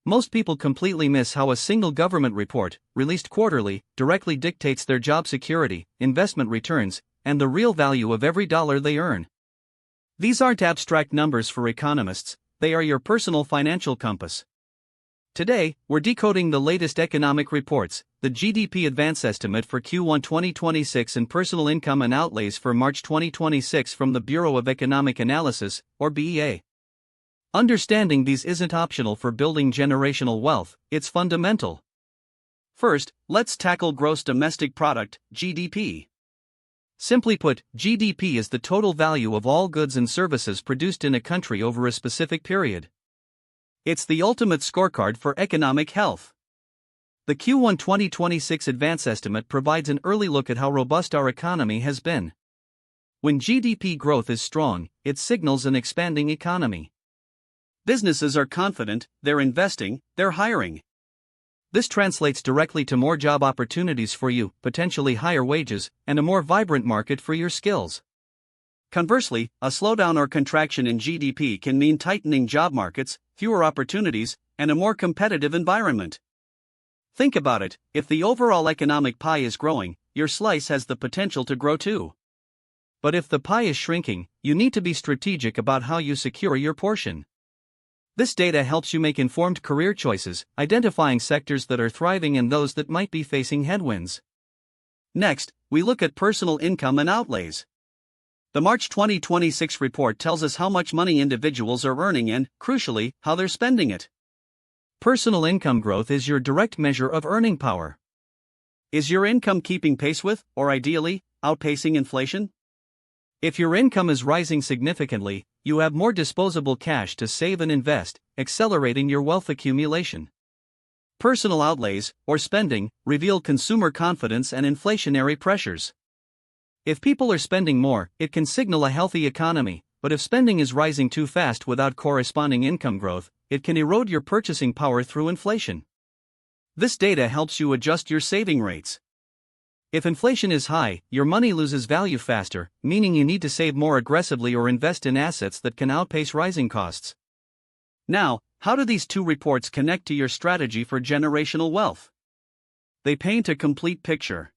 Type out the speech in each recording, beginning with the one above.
Most people completely miss how a single government report, released quarterly, directly dictates their job security, investment returns, and the real value of every dollar they earn. These aren't abstract numbers for economists, they are your personal financial compass. Today, we're decoding the latest economic reports, the GDP advance estimate for Q1 2026 and personal income and outlays for March 2026 from the Bureau of Economic Analysis, or BEA. Understanding these isn't optional for building generational wealth, it's fundamental. First, let's tackle gross domestic product, GDP. Simply put, GDP is the total value of all goods and services produced in a country over a specific period. It's the ultimate scorecard for economic health. The Q1 2026 advance estimate provides an early look at how robust our economy has been. When GDP growth is strong, it signals an expanding economy. Businesses are confident, they're investing, they're hiring. This translates directly to more job opportunities for you, potentially higher wages, and a more vibrant market for your skills. Conversely, a slowdown or contraction in GDP can mean tightening job markets, fewer opportunities, and a more competitive environment. Think about it, if the overall economic pie is growing, your slice has the potential to grow too. But if the pie is shrinking, you need to be strategic about how you secure your portion. This data helps you make informed career choices, identifying sectors that are thriving and those that might be facing headwinds. Next, we look at personal income and outlays. The March 2026 report tells us how much money individuals are earning and, crucially, how they're spending it. Personal income growth is your direct measure of earning power. Is your income keeping pace with, or ideally, outpacing inflation? If your income is rising significantly, you have more disposable cash to save and invest, accelerating your wealth accumulation. Personal outlays, or spending, reveal consumer confidence and inflationary pressures. If people are spending more, it can signal a healthy economy, but if spending is rising too fast without corresponding income growth, it can erode your purchasing power through inflation. This data helps you adjust your saving rates. If inflation is high, your money loses value faster, meaning you need to save more aggressively or invest in assets that can outpace rising costs. Now, how do these two reports connect to your strategy for generational wealth? They paint a complete picture.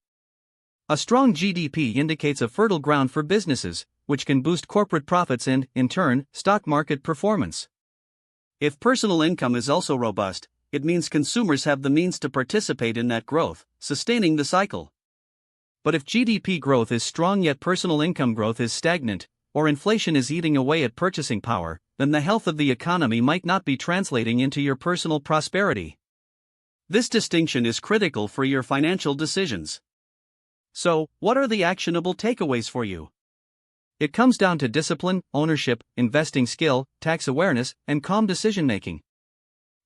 A strong GDP indicates a fertile ground for businesses, which can boost corporate profits and, in turn, stock market performance. If personal income is also robust, it means consumers have the means to participate in that growth, sustaining the cycle. But if GDP growth is strong yet personal income growth is stagnant, or inflation is eating away at purchasing power, then the health of the economy might not be translating into your personal prosperity. This distinction is critical for your financial decisions. So, what are the actionable takeaways for you? It comes down to discipline, ownership, investing skill, tax awareness, and calm decision-making.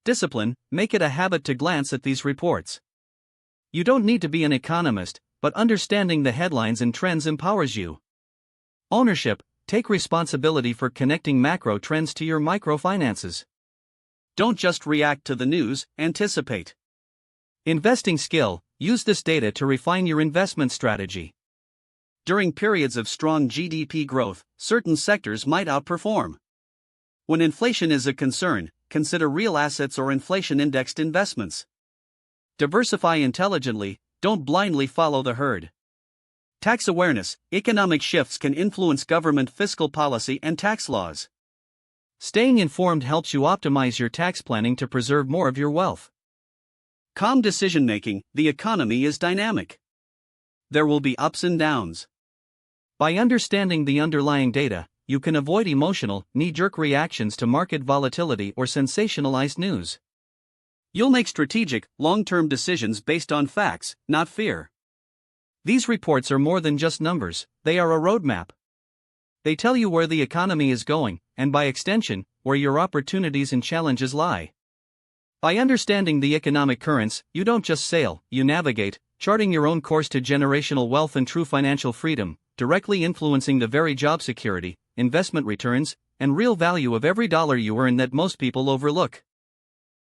Discipline, make it a habit to glance at these reports. You don't need to be an economist, but understanding the headlines and trends empowers you. Ownership, take responsibility for connecting macro trends to your microfinances. Don't just react to the news, anticipate. Investing skill, use this data to refine your investment strategy. During periods of strong GDP growth, certain sectors might outperform. When inflation is a concern, consider real assets or inflation-indexed investments. Diversify intelligently, don't blindly follow the herd. Tax awareness, economic shifts can influence government fiscal policy and tax laws. Staying informed helps you optimize your tax planning to preserve more of your wealth. Calm decision-making, the economy is dynamic. There will be ups and downs. By understanding the underlying data, you can avoid emotional, knee-jerk reactions to market volatility or sensationalized news. You'll make strategic, long-term decisions based on facts, not fear. These reports are more than just numbers, they are a roadmap. They tell you where the economy is going, and by extension, where your opportunities and challenges lie. By understanding the economic currents, you don't just sail, you navigate, charting your own course to generational wealth and true financial freedom, directly influencing the very job security, investment returns, and real value of every dollar you earn that most people overlook.